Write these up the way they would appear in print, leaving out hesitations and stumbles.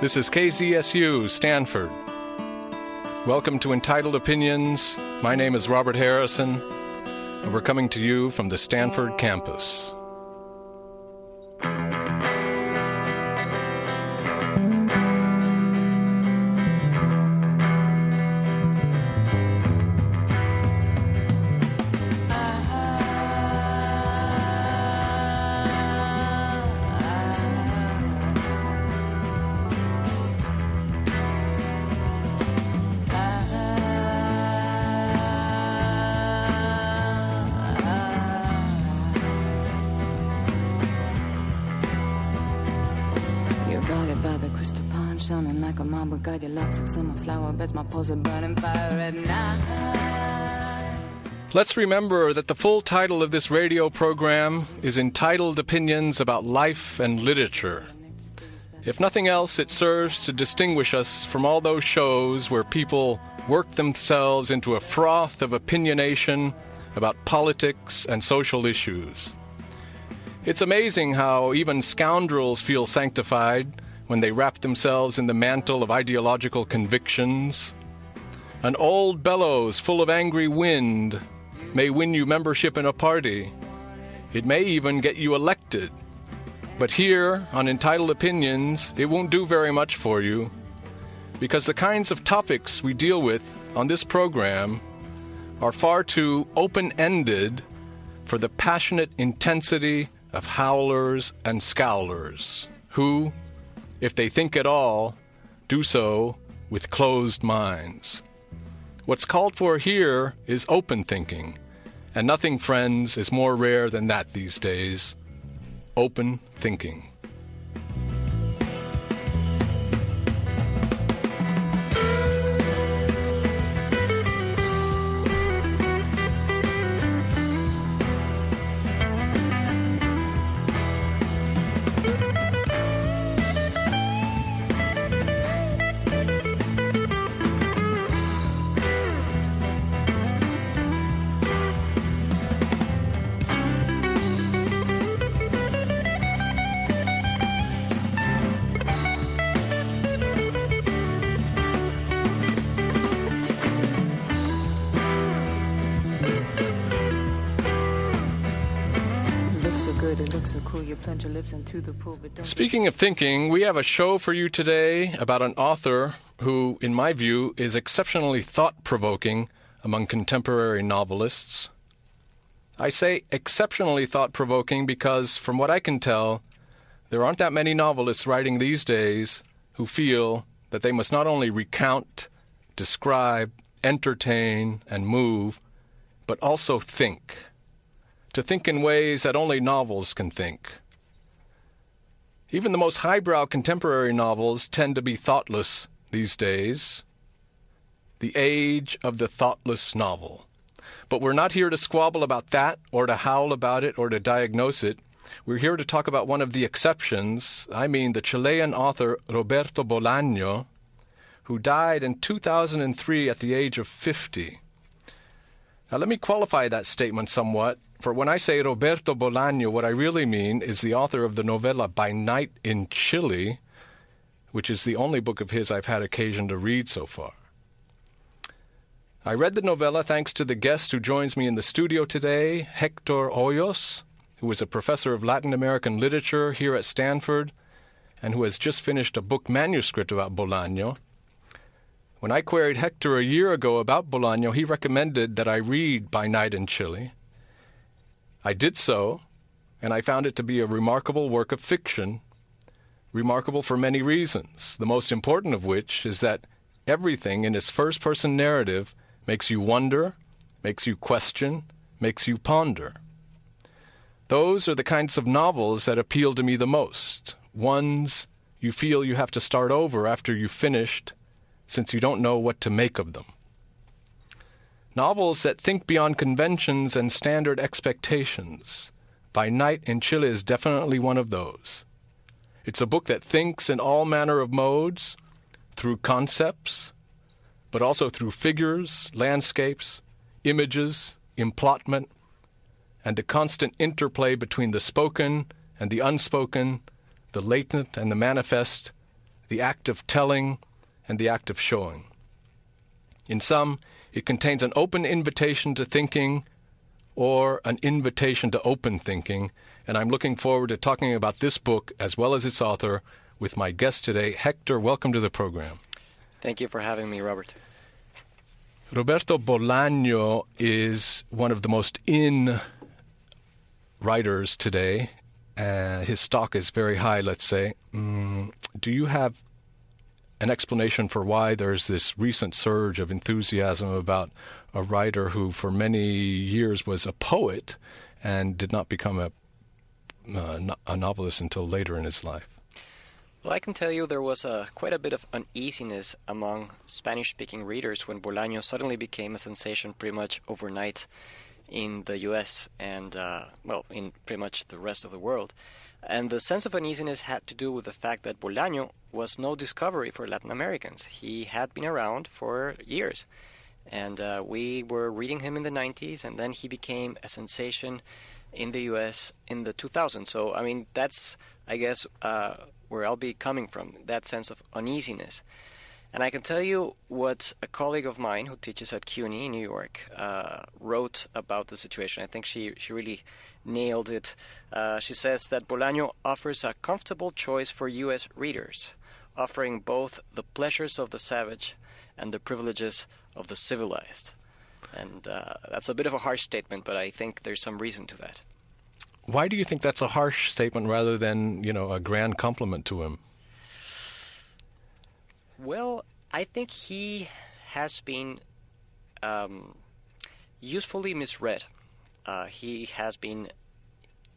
This is KZSU, Stanford. Welcome to Entitled Opinions. My name is Robert Harrison, and we're coming to you from the Stanford campus. Let's remember that the full title of this radio program is Entitled Opinions about Life and Literature. If nothing else, it serves to distinguish us from all those shows where people work themselves into a froth of opinionation about politics and social issues. It's amazing how even scoundrels feel sanctified when they wrap themselves in the mantle of ideological convictions. An old bellows full of angry wind may win you membership in a party. It may even get you elected. But here, on Entitled Opinions, it won't do very much for you, because the kinds of topics we deal with on this program are far too open-ended for the passionate intensity of howlers and scowlers, who, if they think at all, do so with closed minds. What's called for here is open thinking, and nothing, friends, is more rare than that these days. Open thinking. Speaking of thinking, we have a show for you today about an author who, in my view, is exceptionally thought-provoking among contemporary novelists. I say exceptionally thought-provoking because, from what I can tell, there aren't that many novelists writing these days who feel that they must not only recount, describe, entertain, and move, but also think. To think in ways that only novels can think. Even the most highbrow contemporary novels tend to be thoughtless these days. The age of the thoughtless novel. But we're not here to squabble about that, or to howl about it, or to diagnose it. We're here to talk about one of the exceptions. I mean the Chilean author Roberto Bolaño, who died in 2003 at the age of 50. Now let me qualify that statement somewhat. For when I say Roberto Bolaño, what I really mean is the author of the novella By Night in Chile, which is the only book of his I've had occasion to read so far. I read the novella thanks to the guest who joins me in the studio today, Héctor Hoyos, who is a professor of Latin American literature here at Stanford and who has just finished a book manuscript about Bolaño. When I queried Héctor a year ago about Bolaño, he recommended that I read By Night in Chile. I did so, and I found it to be a remarkable work of fiction, remarkable for many reasons, the most important of which is that everything in its first-person narrative makes you wonder, makes you question, makes you ponder. Those are the kinds of novels that appeal to me the most, ones you feel you have to start over after you've finished, since you don't know what to make of them. Novels that think beyond conventions and standard expectations. By Night in Chile is definitely one of those. It's a book that thinks in all manner of modes, through concepts, but also through figures, landscapes, images, emplotment, and the constant interplay between the spoken and the unspoken, the latent and the manifest, the act of telling, and the act of showing. In sum, it contains an open invitation to thinking or an invitation to open thinking, and I'm looking forward to talking about this book as well as its author with my guest today. Héctor, welcome to the program. Thank you for having me, Robert. Roberto Bolaño is one of the most in writers today. His stock is very high, let's say. Do you have an explanation for why there's this recent surge of enthusiasm about a writer who for many years was a poet and did not become a novelist until later in his life? Well, I can tell you there was quite a bit of uneasiness among Spanish-speaking readers when Bolaño suddenly became a sensation pretty much overnight in the U.S. and, in pretty much the rest of the world. And the sense of uneasiness had to do with the fact that Bolaño was no discovery for Latin Americans. He had been around for years. And we were reading him in the 90s, and then he became a sensation in the U.S. in the 2000s. So, I mean, that's, I guess, where I'll be coming from, that sense of uneasiness. And I can tell you what a colleague of mine who teaches at CUNY in New York wrote about the situation. I think she really nailed it. She says that Bolaño offers a comfortable choice for U.S. readers, offering both the pleasures of the savage and the privileges of the civilized. And that's a bit of a harsh statement, but I think there's some reason to that. Why do you think that's a harsh statement rather than, a grand compliment to him? Well, I think he has been usefully misread. He has been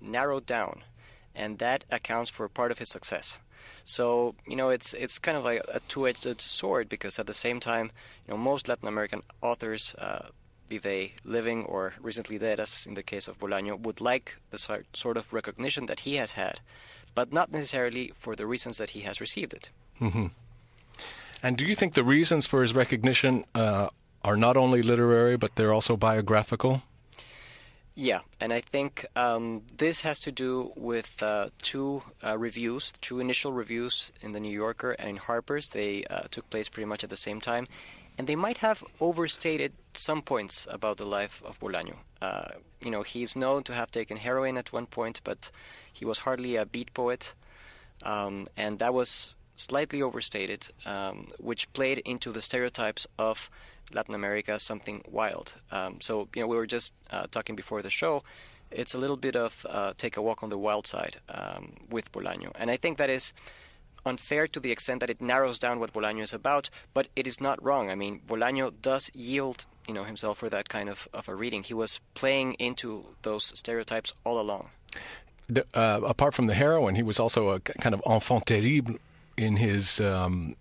narrowed down, and that accounts for part of his success. So, it's kind of like a two-edged sword, because at the same time, most Latin American authors, be they living or recently dead, as in the case of Bolaño, would like the sort of recognition that he has had, but not necessarily for the reasons that he has received it. Mm-hmm. And do you think the reasons for his recognition are not only literary, but they're also biographical? Yeah, and I think this has to do with two initial reviews in the New Yorker and in Harper's. They took place pretty much at the same time, and they might have overstated some points about the life of Bolaño. He's known to have taken heroin at one point, but he was hardly a beat poet, and that was slightly overstated, which played into the stereotypes of Latin America as something wild. So we were just talking before the show. It's a little bit of take a walk on the wild side with Bolaño. And I think that is unfair to the extent that it narrows down what Bolaño is about, but it is not wrong. I mean, Bolaño does yield himself for that kind of a reading. He was playing into those stereotypes all along. Apart from the heroin, he was also a kind of enfant terrible in his, from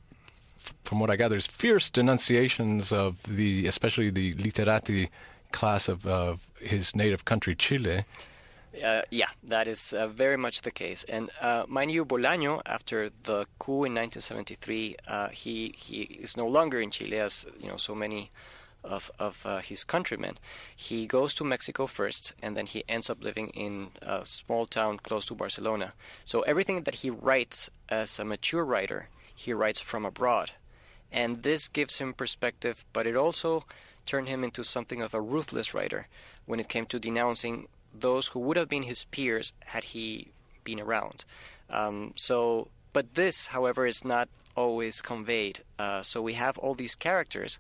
what I gather, his fierce denunciations of especially the literati class of his native country, Chile. Yeah, that is very much the case. And mind you, Bolaño, after the coup in 1973, he is no longer in Chile, as so many of his countrymen. He goes to Mexico first, and then he ends up living in a small town close to Barcelona. So everything that he writes as a mature writer, he writes from abroad. And this gives him perspective, but it also turned him into something of a ruthless writer when it came to denouncing those who would have been his peers had he been around. But this, however, is not always conveyed. So we have all these characters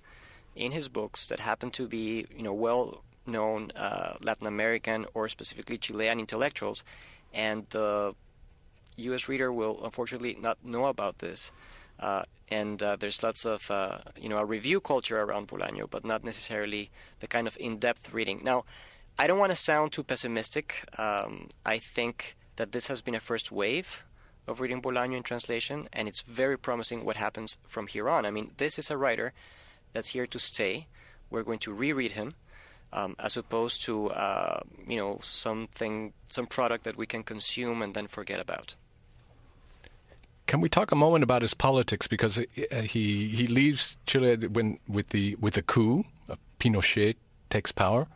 in his books that happen to be, well-known Latin American or specifically Chilean intellectuals, and the U.S. reader will unfortunately not know about this. And there's lots of, a review culture around Bolaño, but not necessarily the kind of in-depth reading. Now, I don't want to sound too pessimistic. I think that this has been a first wave of reading Bolaño in translation, and it's very promising what happens from here on. I mean, this is a writer that's here to stay. We're going to reread him, as opposed to, some product that we can consume and then forget about. Can we talk a moment about his politics? Because he leaves Chile with the coup. Pinochet takes power.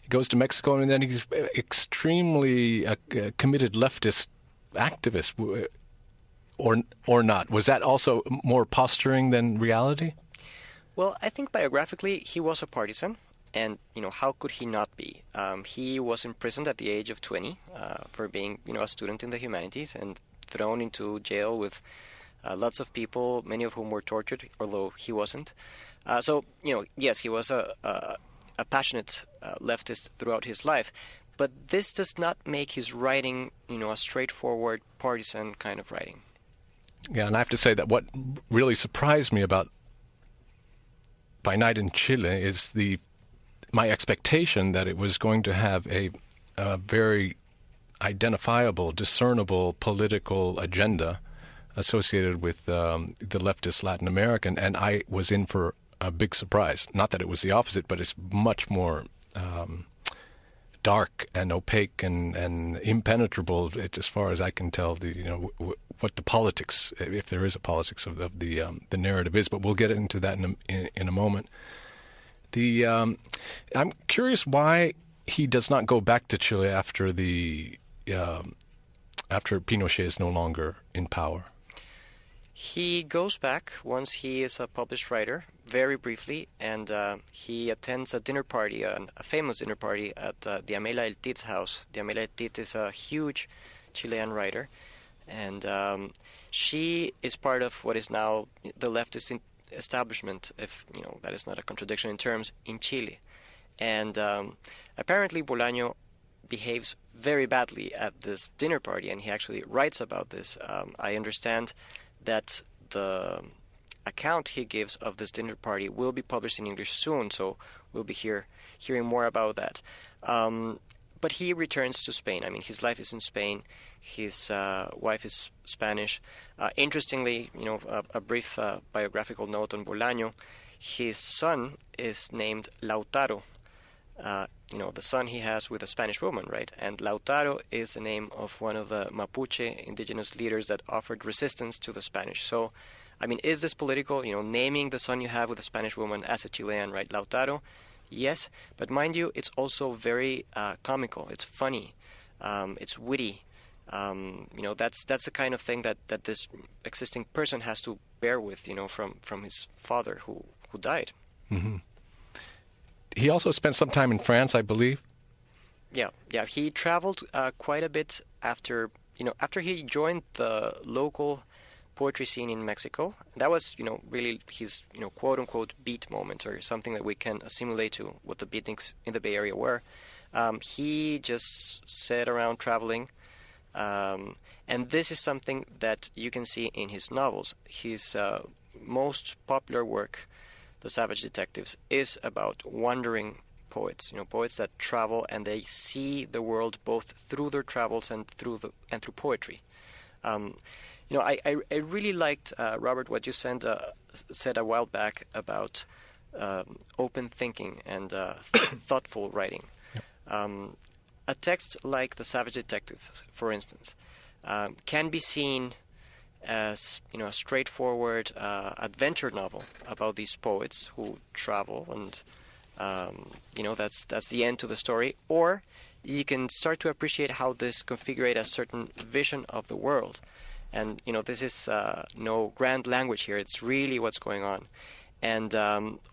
He goes to Mexico, and then he's extremely committed leftist activist. or not? Was that also more posturing than reality? Well, I think biographically he was a partisan, and how could he not be? He was imprisoned at the age of 20 for being a student in the humanities and thrown into jail with lots of people, many of whom were tortured, although he wasn't. So yes, he was a passionate leftist throughout his life, but this does not make his writing a straightforward partisan kind of writing. Yeah, and I have to say that what really surprised me about By Night in Chile is my expectation that it was going to have a very identifiable, discernible political agenda associated with the leftist Latin American, and I was in for a big surprise. Not that it was the opposite, but it's much more dark and opaque and impenetrable, as far as I can tell, what the politics, if there is a politics of the narrative is. But we'll get into that in a moment. I'm curious why he does not go back to Chile after after Pinochet is no longer in power. He goes back once he is a published writer, very briefly, and he attends a dinner party, a famous dinner party at the Amelia El Tit's house. The Amelia El Tit is a huge Chilean writer, and she is part of what is now the leftist establishment, if that is not a contradiction in terms, in Chile. And apparently Bolaño behaves very badly at this dinner party, and he actually writes about this. I understand that the account he gives of this dinner party will be published in English soon, so we'll be hearing more about that. But he returns to Spain. I mean, his life is in Spain. His wife is Spanish. Interestingly, a brief biographical note on Bolaño. His son is named Lautaro. The son he has with a Spanish woman, right? And Lautaro is the name of one of the Mapuche indigenous leaders that offered resistance to the Spanish. So, I mean, is this political, naming the son you have with a Spanish woman as a Chilean, right? Lautaro, yes. But mind you, it's also very comical. It's funny. It's witty. That's the kind of thing that this existing person has to bear with, from his father who died. Mm-hmm. He also spent some time in France, I believe. Yeah. He traveled quite a bit after he joined the local poetry scene in Mexico. That was, really his, quote unquote beat moment, or something that we can assimilate to what the beatniks in the Bay Area were. He just sat around traveling, and this is something that you can see in his novels. His most popular work, The Savage Detectives, is about wandering poets, poets that travel and they see the world both through their travels and through poetry. I really liked, Robert, what you said a while back about open thinking and thoughtful writing. A text like The Savage Detectives, for instance, can be seen as a straightforward adventure novel about these poets who travel, and that's the end to the story. Or you can start to appreciate how this configurates a certain vision of the world, and this is no grand language here. It's really what's going on. And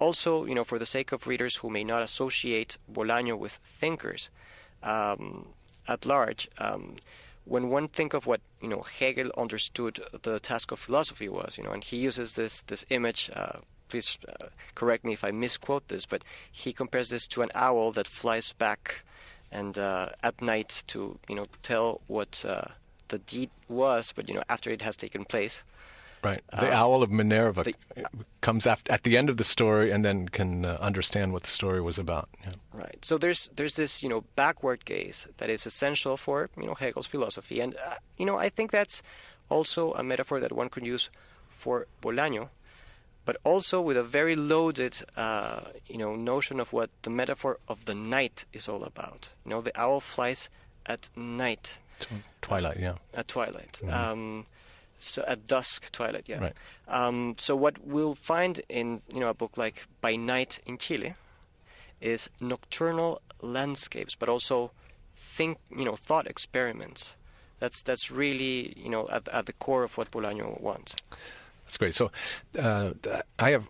also, for the sake of readers who may not associate Bolaño with thinkers at large, when one think of what Hegel understood the task of philosophy was, and he uses this image. Please correct me if I misquote this, but he compares this to an owl that flies back and at night to tell what the deed was, but after it has taken place. Right. The owl of Minerva comes at the end of the story and then can understand what the story was about. Yeah. Right. So there's this backward gaze that is essential for Hegel's philosophy, and I think that's also a metaphor that one could use for Bolaño, but also with a very loaded notion of what the metaphor of the night is all about. The owl flies at night. Twilight, yeah. At twilight. Mm-hmm. So at dusk, twilight, yeah. Right. So what we'll find in a book like By Night in Chile is nocturnal landscapes, but also thought experiments That's really, at the core of what Bolaño wants. That's great. So I have...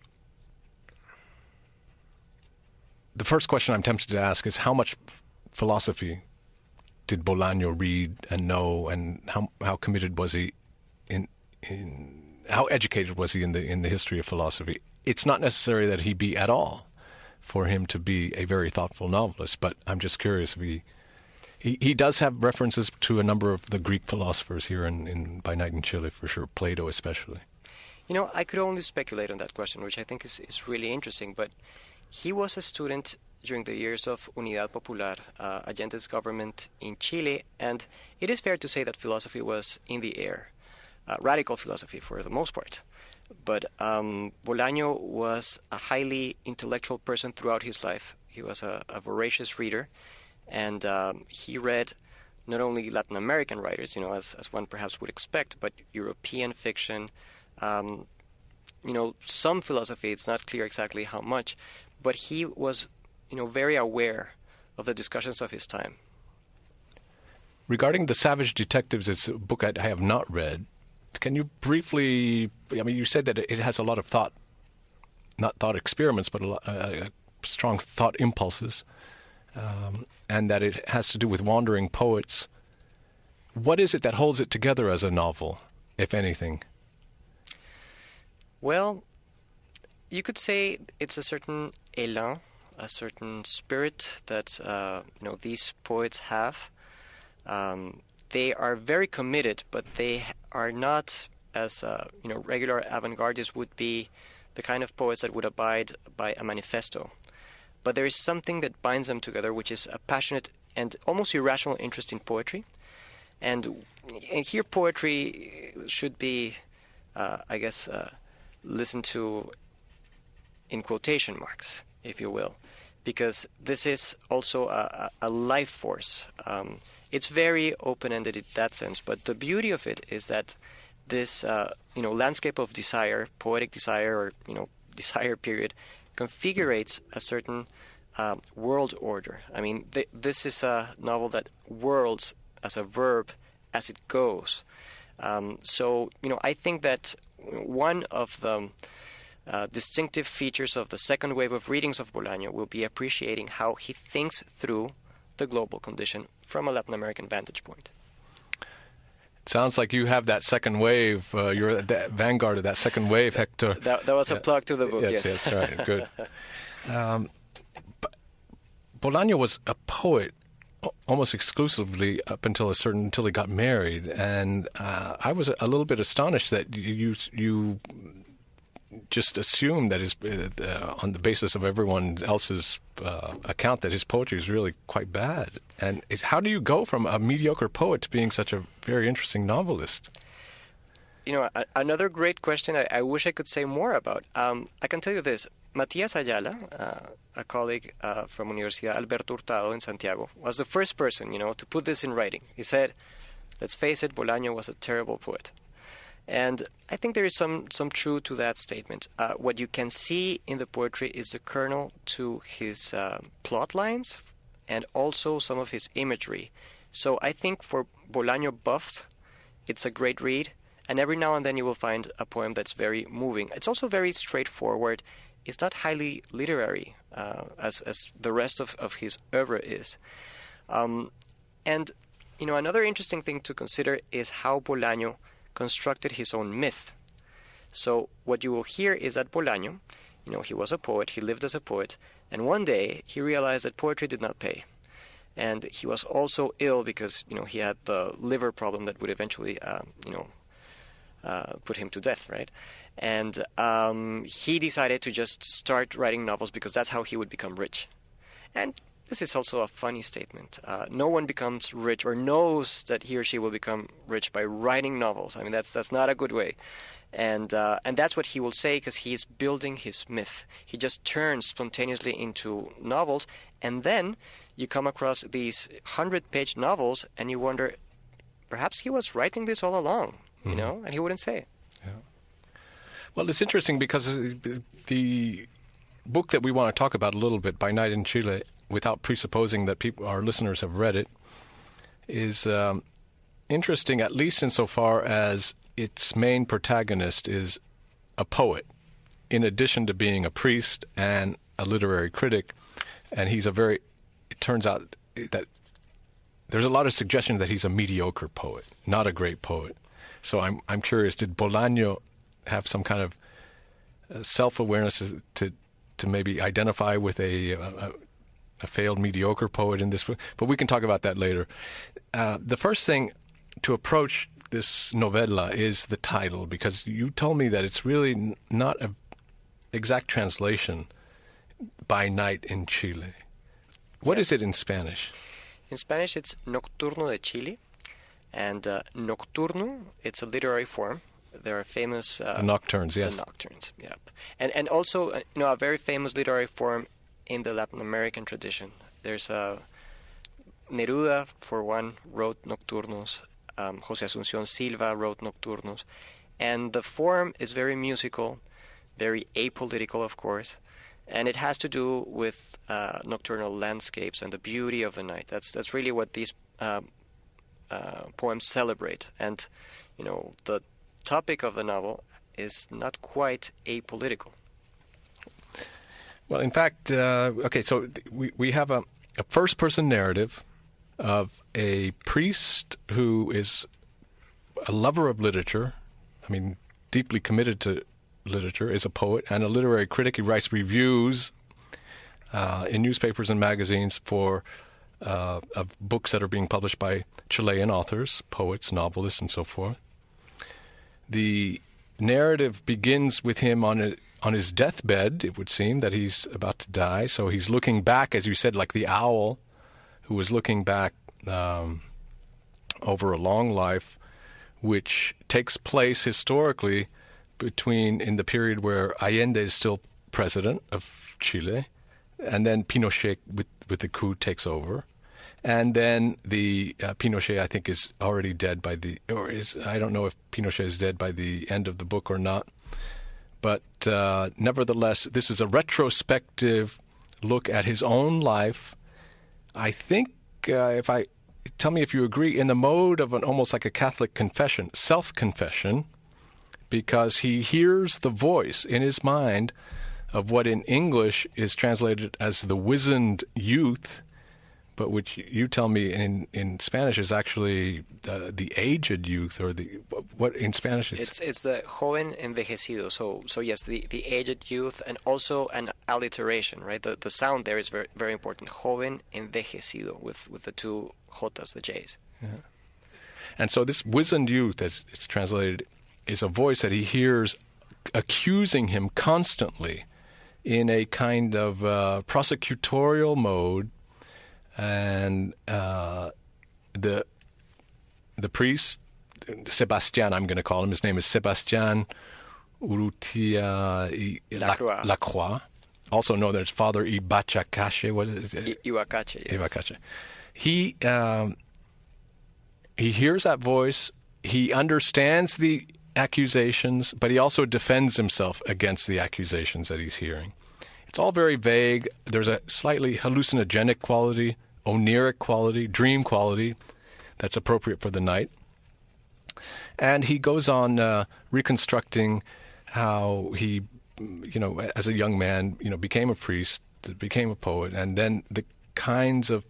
The first question I'm tempted to ask is, how much philosophy did Bolaño read and know, and how committed was he in how educated was he in the history of philosophy? It's not necessary that he be at all for him to be a very thoughtful novelist, but I'm just curious if he does have references to a number of the Greek philosophers here by night in Chile, for sure, Plato especially. I could only speculate on that question, which I think is really interesting, but he was a student during the years of Unidad Popular, Allende's government in Chile, and it is fair to say that philosophy was in the air, radical philosophy for the most part. But Bolaño was a highly intellectual person throughout his life. He was a voracious reader, and he read not only Latin American writers, as one perhaps would expect, but European fiction, some philosophy. It's not clear exactly how much, but he was, very aware of the discussions of his time. Regarding The Savage Detectives, it's a book I have not read. Can you briefly, you said that it has a lot of not thought experiments, but strong thought impulses, and that it has to do with wandering poets. What is it that holds it together as a novel, if anything? Well, you could say it's a certain élan, a certain spirit that these poets have. They are very committed, but they are not, as regular avant-gardists would be, the kind of poets that would abide by a manifesto. But there is something that binds them together, which is a passionate and almost irrational interest in poetry. And here poetry should be, listened to in quotation marks, if you will, because this is also a life force. It's very open-ended in that sense, but the beauty of it is that this, landscape of desire, poetic desire, or, desire period, configurates a certain world order. This is a novel that whirls as a verb as it goes. I think that one of the distinctive features of the second wave of readings of Bolaño will be appreciating how he thinks through the global condition from a Latin American vantage point. It sounds like you have that second wave. You're at the vanguard of that second wave, Hector. That was a plug to the book, yes. Yes, that's right. Good. Bolaño was a poet almost exclusively up until he got married, and I was a little bit astonished that you just assumed that on the basis of everyone else's account that his poetry is really quite bad. And how do you go from a mediocre poet to being such a very interesting novelist? Another great question I wish I could say more about. I can tell you this. Matías Ayala, a colleague from Universidad Alberto Hurtado in Santiago, was the first person, to put this in writing. He said, let's face it, Bolaño was a terrible poet. And I think there is some truth to that statement. What you can see in the poetry is the kernel to his plot lines and also some of his imagery. So I think for Bolaño buffs, it's a great read. And every now and then you will find a poem that's very moving. It's also very straightforward. It's not highly literary as the rest of his oeuvre is. Another interesting thing to consider is how Bolaño constructed his own myth. So what you will hear is that Bolaño, he was a poet, he lived as a poet, and one day he realized that poetry did not pay. And he was also ill because, he had the liver problem that would eventually, put him to death, right? And he decided to just start writing novels because that's how he would become rich. And this is also a funny statement. No one becomes rich or knows that he or she will become rich by writing novels. That's not a good way. And that's what he will say because he is building his myth. He just turns spontaneously into novels, and then you come across these 100-page novels and you wonder, perhaps he was writing this all along, and he wouldn't say it. Yeah. Well, it's interesting because the book that we want to talk about a little bit, By Night in Chile, without presupposing that our listeners have read it, is interesting, at least insofar as its main protagonist is a poet, in addition to being a priest and a literary critic. And it turns out that there's a lot of suggestion that he's a mediocre poet, not a great poet. So I'm curious, did Bolaño have some kind of self-awareness to maybe identify with a failed mediocre poet in this book? But we can talk about that later. The first thing to approach this novella is the title, because you told me that it's really not an exact translation, By Night in Chile. What is it in Spanish? In Spanish, it's Nocturno de Chile. And Nocturno, it's a literary form. There are famous... the Nocturnes, yes. The Nocturnes, yep. And also, a very famous literary form in the Latin American tradition. There's Neruda, for one, wrote Nocturnos. José Asunción Silva wrote Nocturnos. And the form is very musical, very apolitical, of course. And it has to do with nocturnal landscapes and the beauty of the night. That's really what these poems celebrate. And, the topic of the novel is not quite apolitical. Well, in fact, so we have a first-person narrative of a priest who is a lover of literature, deeply committed to literature, is a poet, and a literary critic. He writes reviews in newspapers and magazines of books that are being published by Chilean authors, poets, novelists, and so forth. The narrative begins with him on his deathbed, it would seem, that he's about to die. So he's looking back, as you said, like the owl who was looking back over a long life, which takes place historically in the period where Allende is still president of Chile, and then Pinochet with the coup takes over. And then the Pinochet, I think, is already dead I don't know if Pinochet is dead by the end of the book or not. But nevertheless, this is a retrospective look at his own life. I think, tell me if you agree, in the mode of almost like a Catholic confession, self-confession, because he hears the voice in his mind of what in English is translated as the wizened youth, but which you tell me in Spanish is actually the aged youth, or what in Spanish it's the joven envejecido. So yes, the aged youth, and also an alliteration, right? The sound there is very, very important. Joven envejecido with the two jotas, the J's. Yeah. And so this wizened youth, as it's translated, is a voice that he hears accusing him constantly in a kind of prosecutorial mode. And the priest, Sebastian, I'm going to call him, his name is Sebastian Urrutia Lacroix, also known as Father Ibacache. What is it? Ibacache, yes. Ibacache. He hears that voice, he understands the accusations, but he also defends himself against the accusations that he's hearing. It's all very vague. There's a slightly hallucinogenic quality, oniric quality, dream quality that's appropriate for the night. And he goes on reconstructing how he, as a young man, became a priest, became a poet, and then the kinds of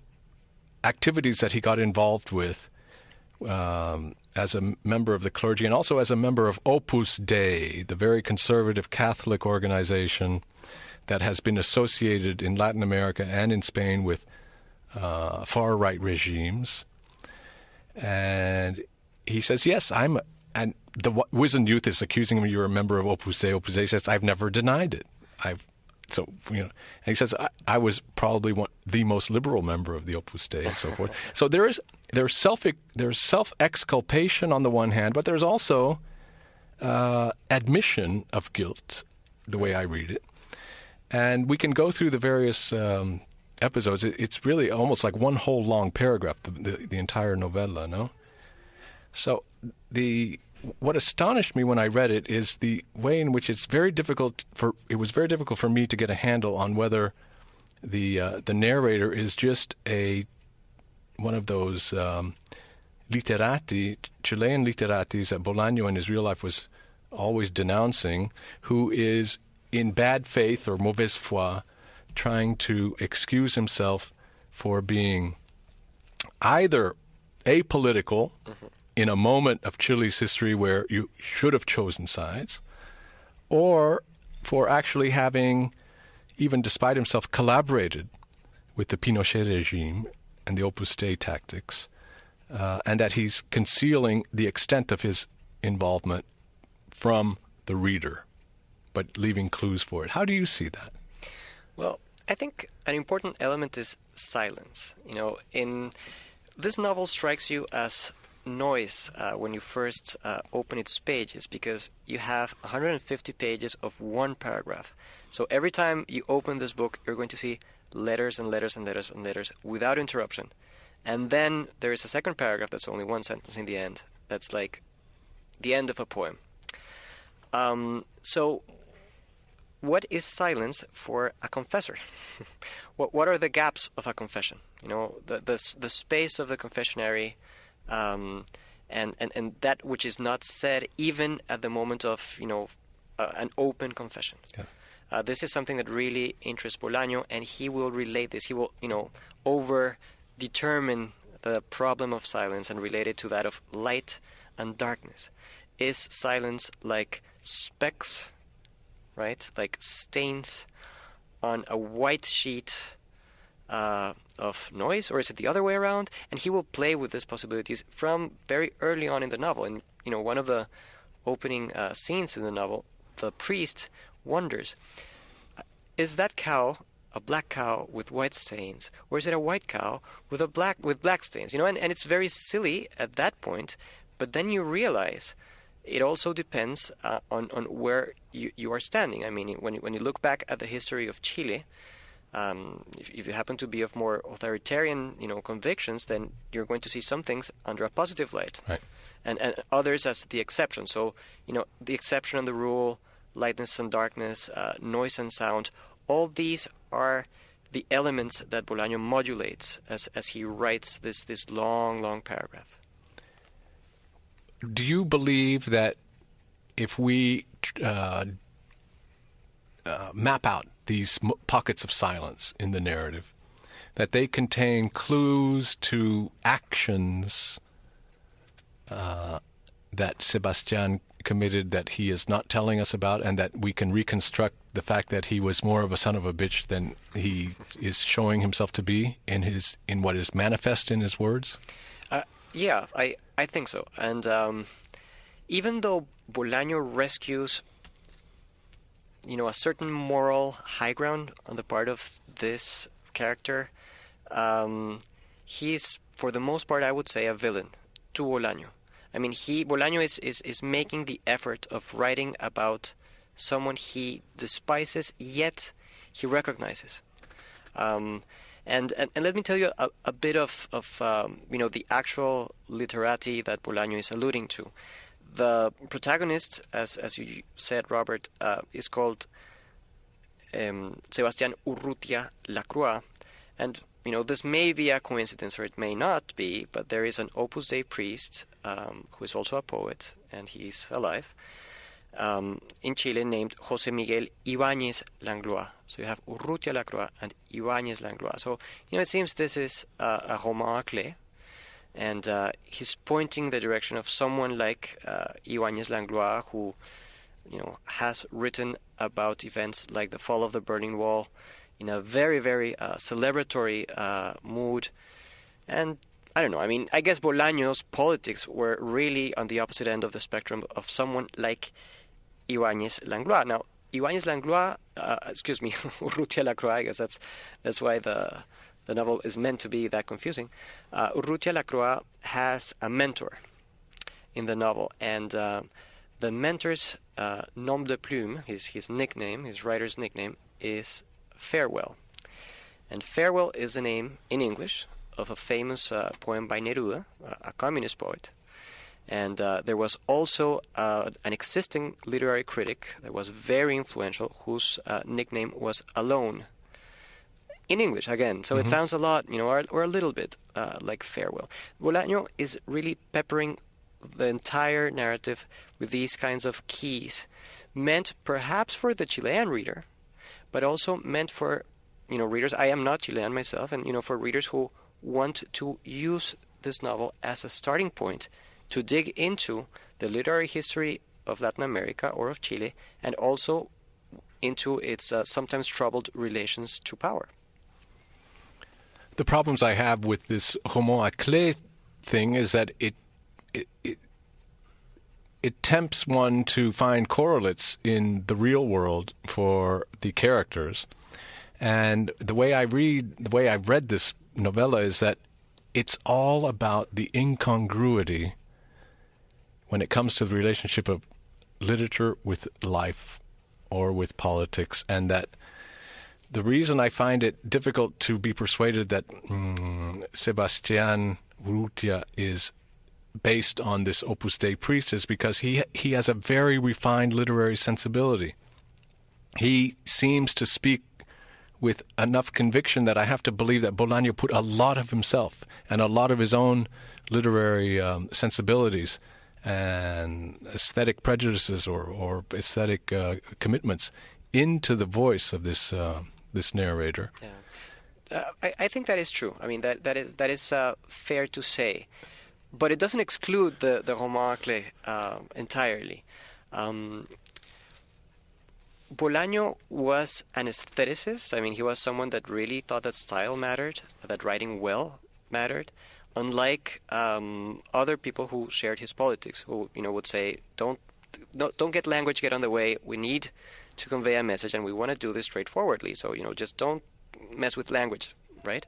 activities that he got involved with as a member of the clergy, and also as a member of Opus Dei, the very conservative Catholic organization that has been associated in Latin America and in Spain with far-right regimes. And he says, yes, and the wizened youth is accusing him, you're a member of Opus Dei. Opus Dei says, I've never denied it. And he says, I was probably the most liberal member of the Opus Dei, and so forth. So there's self-exculpation on the one hand, but there's also admission of guilt, the way I read it. And we can go through the various episodes. It's really almost like one whole long paragraph, the entire novella, no? So what astonished me when I read it is the way in which it was very difficult for me to get a handle on whether the narrator is just one of those literati, Chilean literatis that Bolaño in his real life was always denouncing, who is in bad faith or mauvaise foi trying to excuse himself for being either apolitical in a moment of Chile's history where you should have chosen sides, or for actually having, even despite himself, collaborated with the Pinochet regime and the Opus Dei tactics, and that he's concealing the extent of his involvement from the reader, but leaving clues for it. How do you see that? Well, I think an important element is silence. In this novel strikes you as noise when you first open its pages, because you have 150 pages of one paragraph. So every time you open this book, you're going to see letters and letters and letters and letters without interruption. And then there is a second paragraph that's only one sentence in the end. That's like the end of a poem. So what is silence for a confessor? What are the gaps of a confession? The space of the confessionary, and that which is not said even at the moment of an open confession. Yes. This is something that really interests Bolaño, and he will relate this. He will over-determine the problem of silence and relate it to that of light and darkness. Is silence like specks, right? Like stains on a white sheet of noise, or is it the other way around? And he will play with these possibilities from very early on in the novel. And one of the opening scenes in the novel, the priest wonders, is that cow a black cow with white stains, or is it a white cow with black stains? And it's very silly at that point, but then you realize it also depends on where you are standing. I mean, when you look back at the history of Chile, if you happen to be of more authoritarian convictions, then you're going to see some things under a positive light, right, and others as the exception. So the exception and the rule, lightness and darkness, noise and sound, all these are the elements that Bolaño modulates as he writes this long paragraph. Do you believe that if we map out these pockets of silence in the narrative, that they contain clues to actions that Sebastian committed that he is not telling us about, and that we can reconstruct the fact that he was more of a son of a bitch than he is showing himself to be in what is manifest in his words? Yeah, I think so. And even though Bolaño rescues a certain moral high ground on the part of this character, he's, for the most part, I would say, a villain to Bolaño. I mean, Bolaño is making the effort of writing about someone he despises, yet he recognizes. And let me tell you a bit of the actual literati that Bolaño is alluding to. The protagonist, as you said, Robert, is called Sebastian Urrutia Lacroix, and this may be a coincidence or it may not be, but there is an Opus Dei priest who is also a poet, and he's alive, in Chile, named José Miguel Ibáñez Langlois. So you have Urrutia Lacroix and Ibáñez Langlois. So it seems this is a roman à clé, and he's pointing the direction of someone like Ibáñez Langlois, who has written about events like the fall of the Berlin Wall in a very, very celebratory mood. And I don't know, I mean, I guess Bolaño's politics were really on the opposite end of the spectrum of someone like Ibáñez Langlois. Now, Ibáñez Langlois, Urrutia Lacroix, I guess that's why the novel is meant to be that confusing. Urrutia Lacroix has a mentor in the novel, and the mentor's nom de plume, his nickname, his writer's nickname, is Farewell. And Farewell is the name, in English, of a famous poem by Neruda, a communist poet. And there was also an existing literary critic that was very influential, whose nickname was Alone. in English again. So it sounds a lot, or a little bit like Farewell. Bolaño is really peppering the entire narrative with these kinds of keys, meant perhaps for the Chilean reader, but also meant for readers. I am not Chilean myself, and for readers who want to use this novel as a starting point to dig into the literary history of Latin America or of Chile, and also into its sometimes troubled relations to power. The problems I have with this roman à clé thing is that it tempts one to find correlates in the real world for the characters. And the way I've read this novella is that it's all about the incongruity when it comes to the relationship of literature with life or with politics, and that the reason I find it difficult to be persuaded that Sebastian Neruda is based on this Opus Dei priest is because he has a very refined literary sensibility. He seems to speak with enough conviction that I have to believe that Bolaño put a lot of himself and a lot of his own literary sensibilities and aesthetic prejudices or aesthetic commitments into the voice of this narrator. Yeah. I think that is true. I mean, that is fair to say, but it doesn't exclude the roman à clé entirely. Bolaño was an aestheticist. I mean, he was someone that really thought that style mattered, that writing well mattered, unlike other people who shared his politics, who would say, don't get language get on the way. We need to convey a message, and we want to do this straightforwardly. So just don't mess with language, right?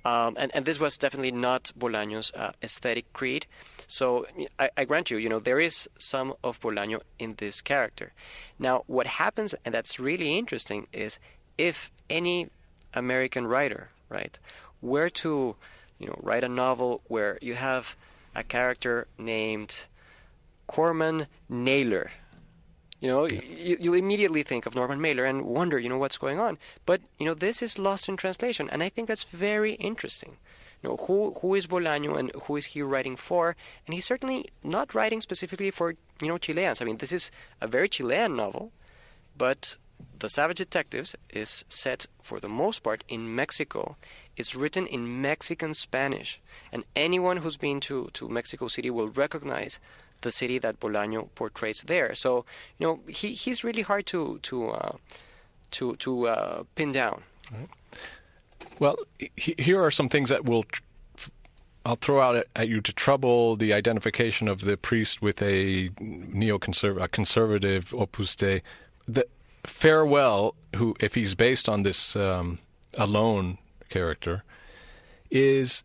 And this was definitely not Bolaño's aesthetic creed. So I grant you, there is some of Bolaño in this character. Now, what happens, and that's really interesting, is if any American writer, right, were to, write a novel where you have a character named Corman Naylor, you immediately think of Norman Mailer and wonder, what's going on. But, this is lost in translation, and I think that's very interesting. Who is Bolaño and who is he writing for? And he's certainly not writing specifically for, Chileans. I mean, this is a very Chilean novel, but The Savage Detectives is set, for the most part, in Mexico. It's written in Mexican Spanish, and anyone who's been to Mexico City will recognize the city that Bolaño portrays there. So, he's really hard to pin down. Right. Well, here are some things that I'll throw out at you to trouble the identification of the priest with a conservative Opus Dei. The Farewell, who, if he's based on this alone character, is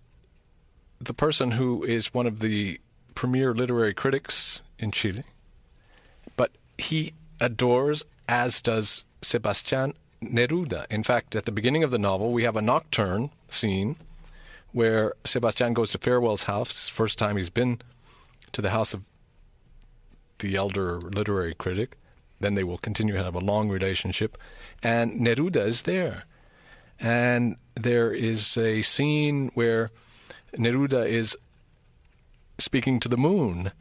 the person who is one of the premier literary critics in Chile, but he adores, as does Sebastian Neruda. In fact, at the beginning of the novel, we have a nocturne scene where Sebastian goes to Farewell's house. It's the first time he's been to the house of the elder literary critic. Then they will continue to have a long relationship. And Neruda is there. And there is a scene where Neruda is speaking to the moon,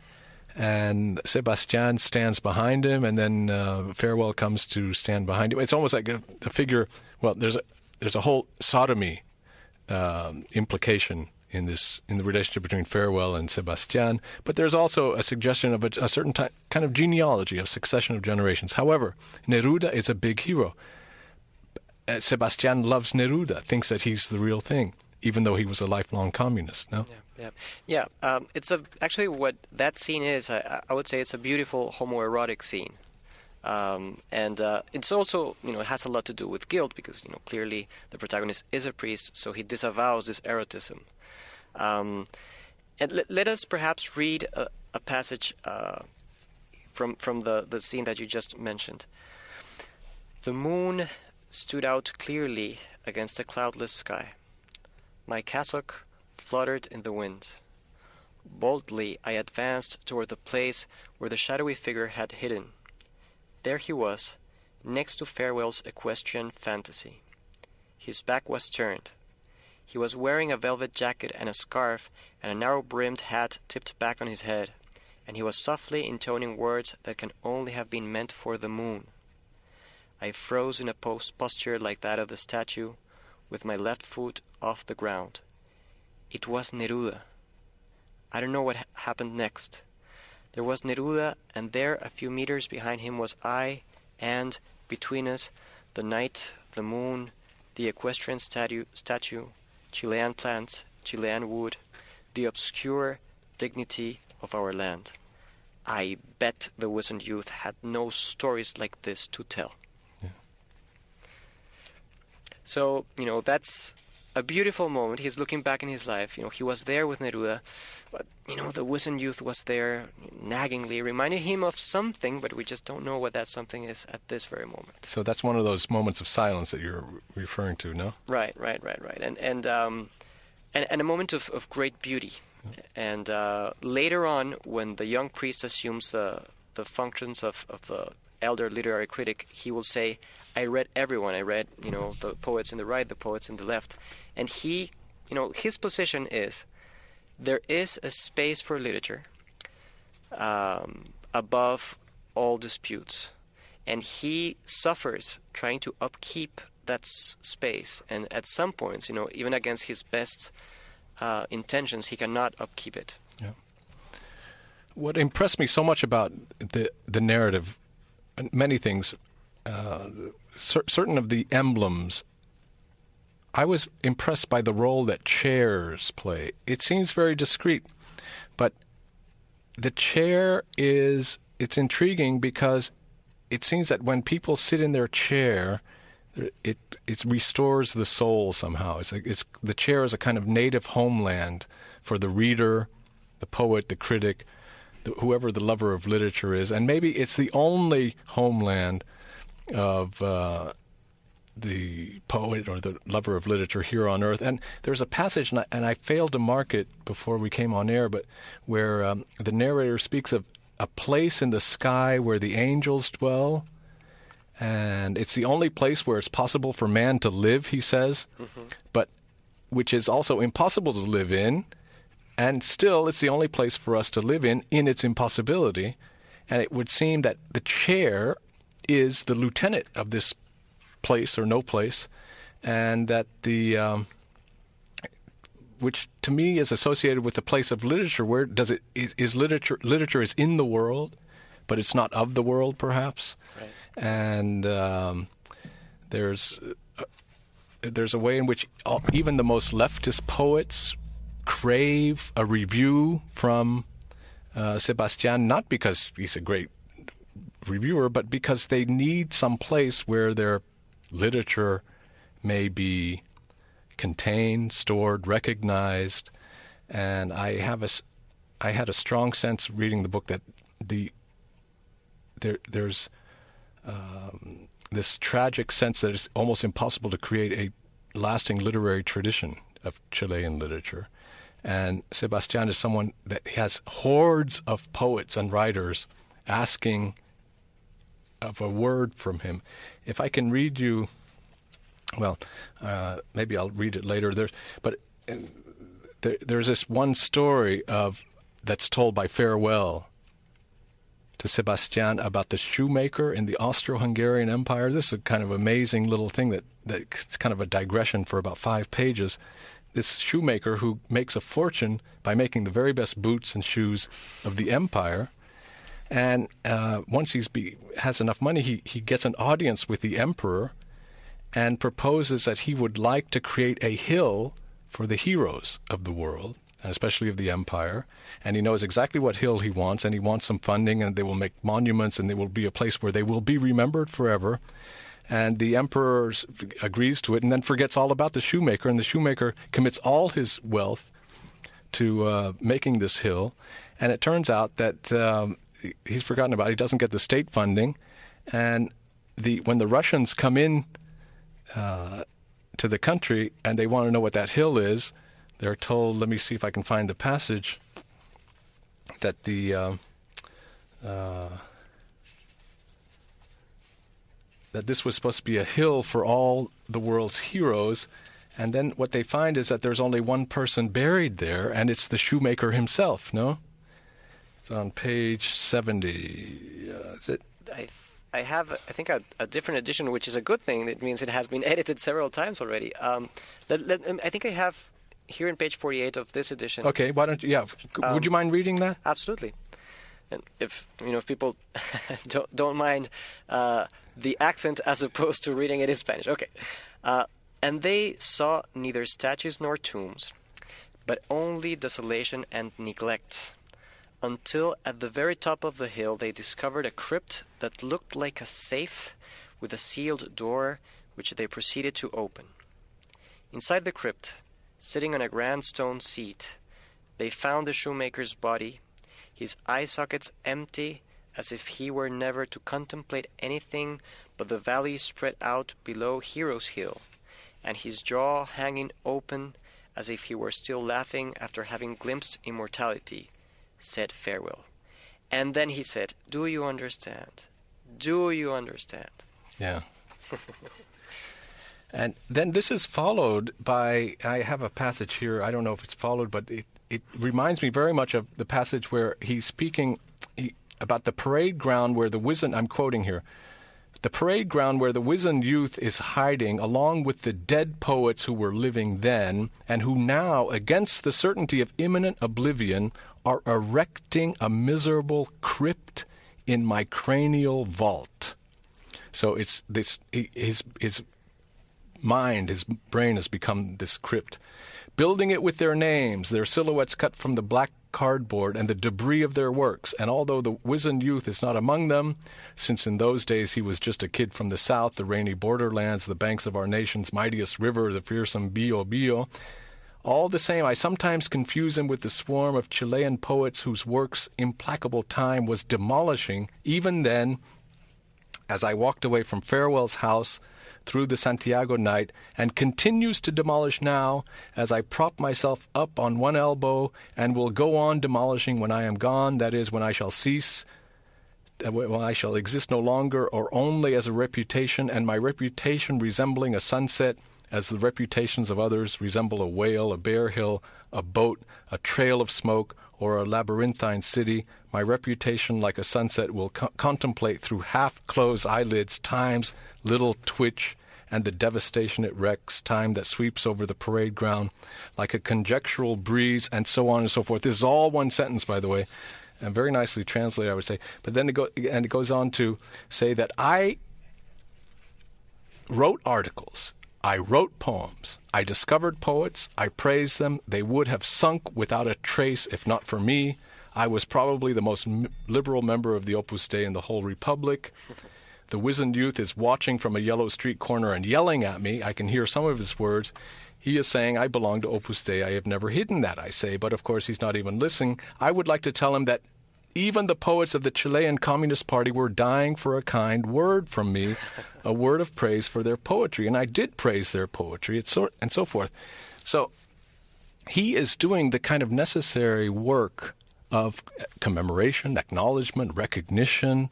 and Sebastian stands behind him, and then Farewell comes to stand behind him. It's almost like a figure. Well, there's a whole sodomy implication in the relationship between Farewell and Sebastian, but there's also a suggestion of a certain kind of genealogy, of succession of generations. However, Neruda is a big hero. Sebastian loves Neruda, thinks that he's the real thing, even though he was a lifelong communist. No. Yeah. It's actually what that scene is. I would say it's a beautiful homoerotic scene, and it's also it has a lot to do with guilt, because clearly the protagonist is a priest, so he disavows this erotism. And let us perhaps read a passage from the scene that you just mentioned. The moon stood out clearly against a cloudless sky. My cassock fluttered in the wind. Boldly I advanced toward the place where the shadowy figure had hidden. There he was, next to Farewell's equestrian fantasy. His back was turned. He was wearing a velvet jacket and a scarf and a narrow-brimmed hat tipped back on his head, and he was softly intoning words that can only have been meant for the moon. I froze in a posture like that of the statue, with my left foot off the ground. It was Neruda. I don't know what happened next. There was Neruda, and there, a few meters behind him, was I, and, between us, the night, the moon, the equestrian statue, Chilean plants, Chilean wood, the obscure dignity of our land. I bet the wizened youth had no stories like this to tell. Yeah. So, that's a beautiful moment. He's looking back in his life. He was there with Neruda, but, the wizened youth was there naggingly, reminding him of something, but we just don't know what that something is at this very moment. So that's one of those moments of silence that you're referring to, no? Right. And a moment of great beauty. And later on, when the young priest assumes the functions of the elder literary critic, he will say, I read everyone. I read, the poets in the right, the poets in the left. And he, his position is, there is a space for literature above all disputes. And he suffers trying to upkeep that space. And at some points, even against his best intentions, he cannot upkeep it. Yeah. What impressed me so much about the narrative, many things, certain of the emblems, I was impressed by the role that chairs play. It seems very discreet, but the chair it's intriguing because it seems that when people sit in their chair, it restores the soul somehow. The chair is a kind of native homeland for the reader, the poet, the critic, whoever the lover of literature is. And maybe it's the only homeland of the poet or the lover of literature here on earth. And there's a passage, and I failed to mark it before we came on air, but where the narrator speaks of a place in the sky where the angels dwell. And it's the only place where it's possible for man to live, he says, but which is also impossible to live in. And still, it's the only place for us to live in its impossibility. And it would seem that the chair is the lieutenant of this place or no place, and that which to me is associated with the place of literature. Where is literature is in the world, but it's not of the world, perhaps. Right. And there's a way in which even the most leftist poets crave a review from Sebastian, not because he's a great reviewer, but because they need some place where their literature may be contained, stored, recognized. And I had a strong sense reading the book that there's this tragic sense that it's almost impossible to create a lasting literary tradition of Chilean literature. And Sebastian is someone that has hordes of poets and writers asking of a word from him. If I can read you, well, maybe I'll read it later. There's this one story that's told by Farewell to Sebastian about the shoemaker in the Austro-Hungarian Empire. This is a kind of amazing little thing that's kind of a digression for about 5 pages. This shoemaker who makes a fortune by making the very best boots and shoes of the empire. And once he has enough money, he gets an audience with the emperor and proposes that he would like to create a hill for the heroes of the world, and especially of the empire. And he knows exactly what hill he wants, and he wants some funding, and they will make monuments, and there will be a place where they will be remembered forever. And the emperor agrees to it and then forgets all about the shoemaker, and the shoemaker commits all his wealth to making this hill. And it turns out that he's forgotten about it. He doesn't get the state funding. And when the Russians come in to the country and they want to know what that hill is, they're told, let me see if I can find the passage, that that this was supposed to be a hill for all the world's heroes. And then what they find is that there's only one person buried there, and it's the shoemaker himself, no? It's on page 70. Is it? I have, I think, a different edition, which is a good thing. It means it has been edited several times already. I think I have here in page 48 of this edition. Okay, why don't you? Yeah, would you mind reading that? Absolutely. And if people don't mind the accent as opposed to reading it in Spanish. Okay. And they saw neither statues nor tombs, but only desolation and neglect, until at the very top of the hill they discovered a crypt that looked like a safe with a sealed door, which they proceeded to open. Inside the crypt, sitting on a grand stone seat, they found the shoemaker's body, his eye sockets empty, as if he were never to contemplate anything but the valley spread out below Hero's Hill, and his jaw hanging open, as if he were still laughing after having glimpsed immortality, said farewell. And then he said, "Do you understand? Do you understand?" Yeah. And then this is followed by, I have a passage here, I don't know if it's followed, but it reminds me very much of the passage where he's speaking about the parade ground where the wizened, I'm quoting here, the parade ground where the wizened youth is hiding along with the dead poets who were living then and who now, against the certainty of imminent oblivion, are erecting a miserable crypt in my cranial vault. So it's this, his mind, his brain has become this crypt, building it with their names, their silhouettes cut from the black cardboard, and the debris of their works. And although the wizened youth is not among them, since in those days he was just a kid from the south, the rainy borderlands, the banks of our nation's mightiest river, the fearsome Bio, all the same, I sometimes confuse him with the swarm of Chilean poets whose works implacable time was demolishing, even then, as I walked away from Farewell's house through the Santiago night, and continues to demolish now as I prop myself up on one elbow, and will go on demolishing when I am gone, that is, when I shall cease, when I shall exist no longer, or only as a reputation, and my reputation resembling a sunset, as the reputations of others resemble a whale, a bare hill, a boat, a trail of smoke, or a labyrinthine city. My reputation, like a sunset, will contemplate through half-closed eyelids time's little twitch and the devastation it wrecks, time that sweeps over the parade ground like a conjectural breeze, and so on and so forth. This is all one sentence, by the way, and very nicely translated, I would say. But then it goes on to say that I wrote articles, I wrote poems, I discovered poets, I praised them. They would have sunk without a trace if not for me. I was probably the most liberal member of the Opus Dei in the whole Republic. The wizened youth is watching from a yellow street corner and yelling at me. I can hear some of his words. He is saying, I belong to Opus Dei. I have never hidden that, I say. But of course, he's not even listening. I would like to tell him that even the poets of the Chilean Communist Party were dying for a kind word from me, a word of praise for their poetry. And I did praise their poetry, and so forth. So he is doing the kind of necessary work of commemoration, acknowledgement, recognition.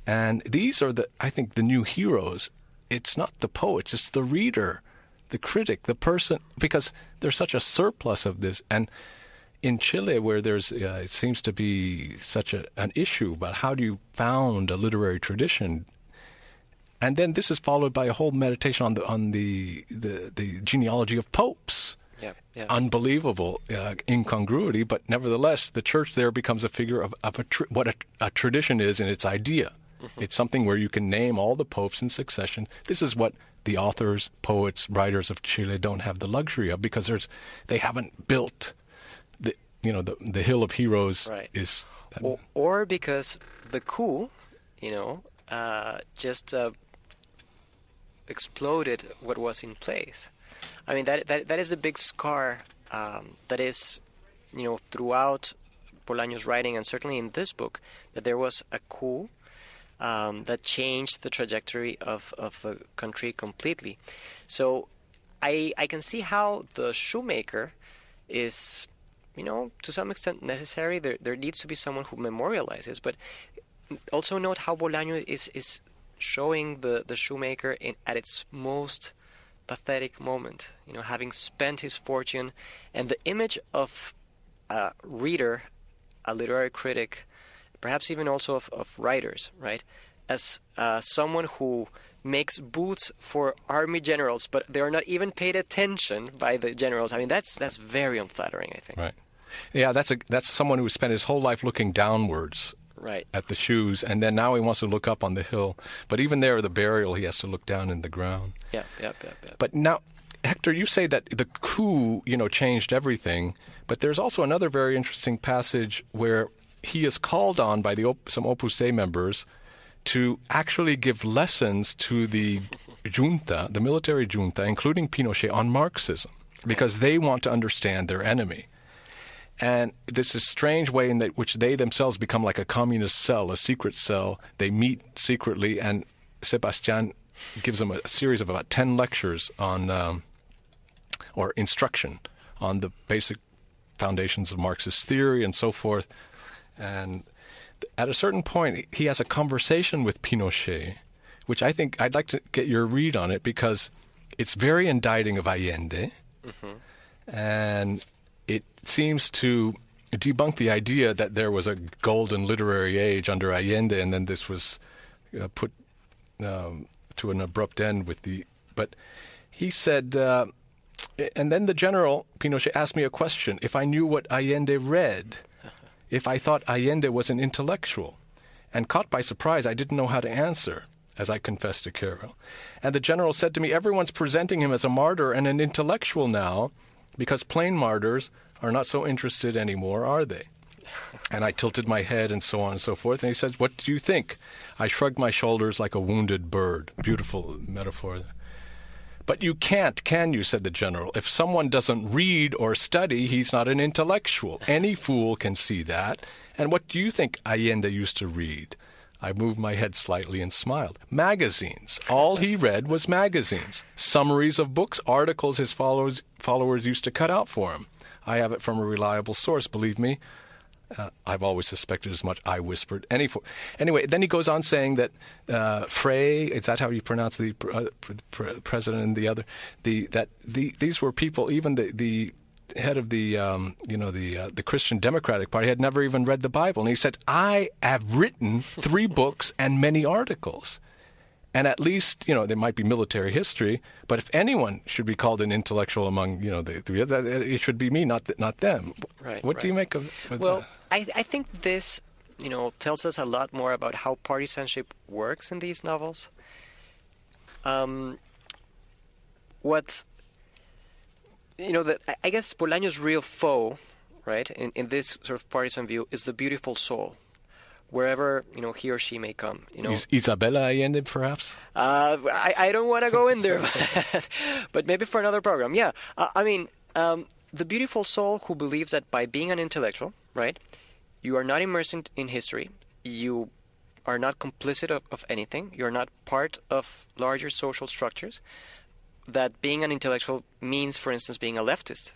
And these are, I think, the new heroes. It's not the poets, it's the reader, the critic, the person, because there's such a surplus of this. And in Chile, where there's, it seems to be such an issue about how do you found a literary tradition, and then this is followed by a whole meditation on the genealogy of popes. Yeah. Unbelievable incongruity, but nevertheless, the church there becomes a figure of what a tradition is in its idea. Mm-hmm. It's something where you can name all the popes in succession. This is what the authors, poets, writers of Chile don't have the luxury of, because they haven't built the hill of heroes. Right. Is or because the coup, just exploded what was in place. I mean, that is a big scar that is, throughout Bolaño's writing, and certainly in this book, that there was a coup that changed the trajectory of the country completely. So I can see how the shoemaker is, to some extent necessary. There needs to be someone who memorializes, but also note how Bolaño is showing the shoemaker at its most pathetic moment, having spent his fortune, and the image of a reader, a literary critic, perhaps even also of writers, right, as someone who makes boots for army generals, but they are not even paid attention by the generals. I mean, that's very unflattering, I think. Right. Yeah, that's someone who spent his whole life looking downwards. Right. At the shoes, and then now he wants to look up on the hill. But even there, the burial, he has to look down in the ground. Yeah. But now, Hector, you say that the coup, changed everything. But there's also another very interesting passage where he is called on by some Opus Dei members to actually give lessons to the junta, the military junta, including Pinochet, on Marxism, because they want to understand their enemy. And this is a strange way in which they themselves become like a communist cell, a secret cell. They meet secretly, and Sebastian gives them a series of about 10 lectures on, or instruction on the basic foundations of Marxist theory and so forth. And at a certain point, he has a conversation with Pinochet, which I think I'd like to get your read on it, because it's very indicting of Allende. Mm-hmm. And it seems to debunk the idea that there was a golden literary age under Allende, and then this was put to an abrupt end with the... But he said, and then the general, Pinochet, asked me a question, if I knew what Allende read, if I thought Allende was an intellectual. And caught by surprise, I didn't know how to answer, as I confessed to Carol. And the general said to me, everyone's presenting him as a martyr and an intellectual now, because plain martyrs are not so interested anymore, are they? And I tilted my head and so on and so forth. And he says, what do you think? I shrugged my shoulders like a wounded bird. Beautiful metaphor. But you can't, can you, said the general. If someone doesn't read or study, he's not an intellectual. Any fool can see that. And what do you think Allende used to read? I moved my head slightly and smiled. Magazines. All he read was magazines. Summaries of books, articles his followers used to cut out for him. I have it from a reliable source, believe me. I've always suspected as much, I whispered. Anyway, then he goes on saying that Frey, is that how you pronounce the president and the other? These were people, even the head of the Christian Democratic Party had never even read the Bible. And he said, I have written 3 books and many articles. And at least, there might be military history, but if anyone should be called an intellectual among, the 3, it should be me, not them. Right. What do you make of well, that? I think this, tells us a lot more about how partisanship works in these novels. I guess Bolaño's real foe, right, in this sort of partisan view, is the beautiful soul, wherever he or she may come. Isabella Allende, perhaps? I don't want to go in there, but maybe for another program. Yeah, the beautiful soul who believes that by being an intellectual, right, you are not immersed in history, you are not complicit of anything, you're not part of larger social structures. That being an intellectual means, for instance, being a leftist.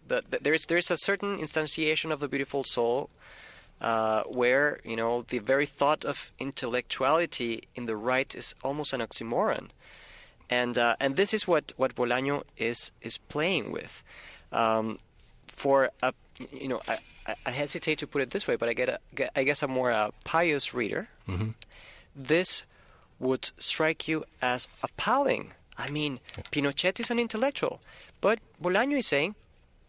That there is a certain instantiation of the beautiful soul where the very thought of intellectuality in the right is almost an oxymoron, and this is what Bolaño is playing with. I hesitate to put it this way, but I guess a more pious reader, mm-hmm. This would strike you as appalling. I mean, Pinochet is an intellectual, but Bolaño is saying,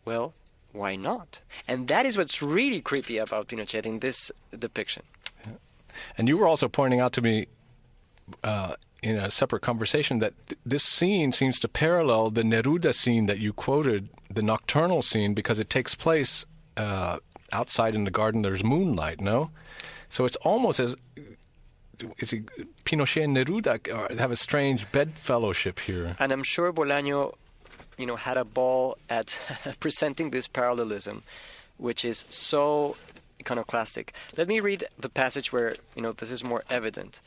well, why not? And that is what's really creepy about Pinochet in this depiction. Yeah. And you were also pointing out to me in a separate conversation that this scene seems to parallel the Neruda scene that you quoted, the nocturnal scene, because it takes place outside in the garden. There's moonlight, no? So it's almost as... Pinochet and Neruda have a strange bedfellowship here. And I'm sure Bolaño, had a ball at presenting this parallelism, which is so iconoclastic. Let me read the passage where, this is more evident.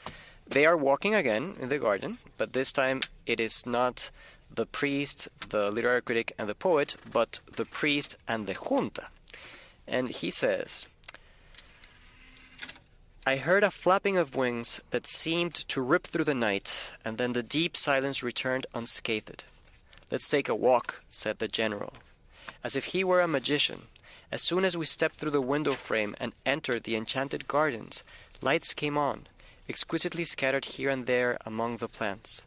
They are walking again in the garden, but this time it is not the priest, the literary critic, and the poet, but the priest and the junta. And he says... I heard a flapping of wings that seemed to rip through the night, and then the deep silence returned unscathed. "Let's take a walk," said the general. As if he were a magician, as soon as we stepped through the window frame and entered the enchanted gardens, lights came on, exquisitely scattered here and there among the plants.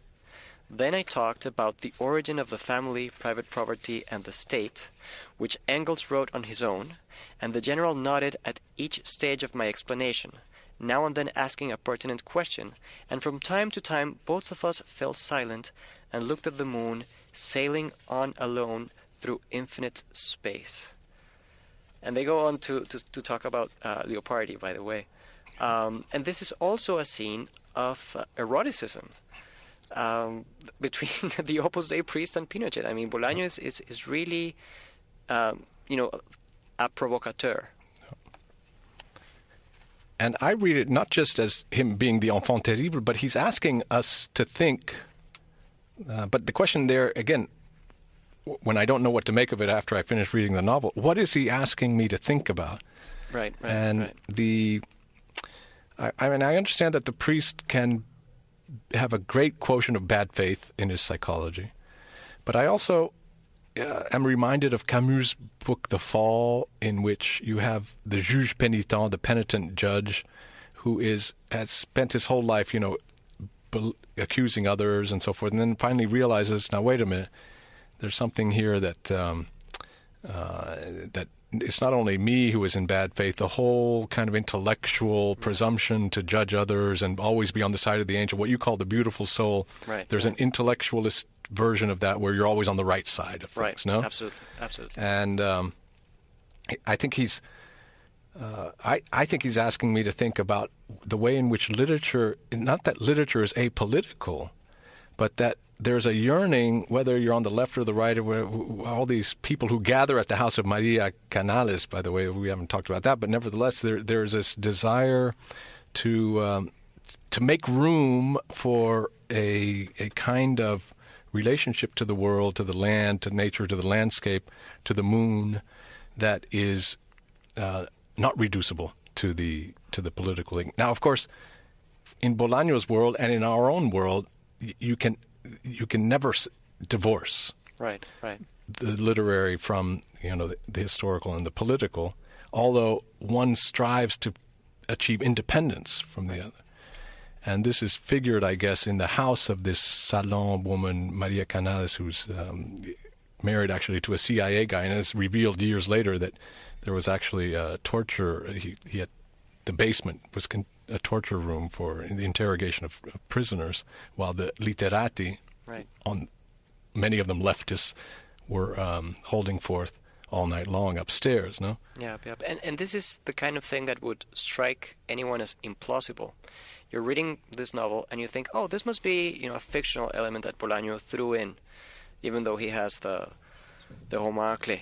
Then I talked about the origin of the family, private property, and the state, which Engels wrote on his own, and the general nodded at each stage of my explanation, now and then asking a pertinent question, and from time to time both of us fell silent and looked at the moon, sailing on alone through infinite space. And they go on to talk about Leopardi, by the way. And this is also a scene of eroticism between the Opus Dei priest and Pinochet. I mean, Bolaño is really, a provocateur. And I read it not just as him being the enfant terrible, but he's asking us to think. But the question there, again, when I don't know what to make of it after I finish reading the novel, what is he asking me to think about? Right. And I mean, I understand that the priest can have a great quotient of bad faith in his psychology, but I also am reminded of Camus' book *The Fall*, in which you have the juge pénitent, the penitent judge, who has spent his whole life, accusing others and so forth, and then finally realizes, now wait a minute, there's something here that that it's not only me who is in bad faith, the whole kind of intellectual presumption to judge others and always be on the side of the angel, what you call the beautiful soul. Right. There's an intellectualist version of that where you're always on the right side of things, no? Absolutely. And I think he's I think he's asking me to think about the way in which literature, not that literature is apolitical, but that there's a yearning, whether you're on the left or the right, or all these people who gather at the house of Maria Canales, by the way, we haven't talked about that, but nevertheless, there's this desire to make room for a kind of relationship to the world, to the land, to nature, to the landscape, to the moon, that is not reducible to the political thing. Now, of course, in Bolaño's world and in our own world, you can never divorce right the literary from the historical and the political, although one strives to achieve independence from the other. And this is figured, I guess, in the house of this Salon woman, Maria Canales, who's married actually to a CIA guy, and it's revealed years later that there was actually torture. He had, the basement was a torture room for the interrogation of prisoners, while the literati, on many of them leftists, were holding forth all night long upstairs. No. Yeah. And this is the kind of thing that would strike anyone as implausible. You're reading this novel and you think, oh, this must be a fictional element that Bolaño threw in, even though he has the homacle.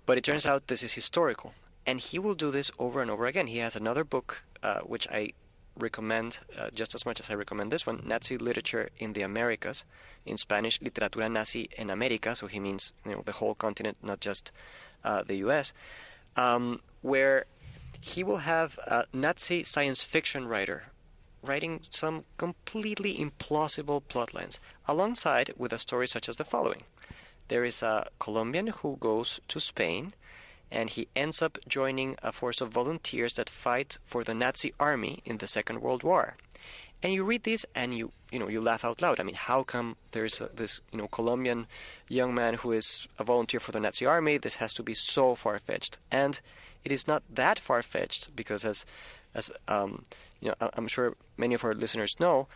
But it turns out this is historical, and he will do this over and over again. He has another book which I recommend just as much as I recommend this one, Nazi Literature in the Americas, in Spanish, Literatura Nazi en América, so he means the whole continent, not just the U.S., where he will have a Nazi science fiction writer writing some completely implausible plotlines, alongside with a story such as the following. There is a Colombian who goes to Spain, and he ends up joining a force of volunteers that fight for the Nazi army in the Second World War. And you read this and you laugh out loud. I mean, how come there's this Colombian young man who is a volunteer for the Nazi army? This has to be so far-fetched. And it is not that far-fetched, because as I'm sure many of our listeners know,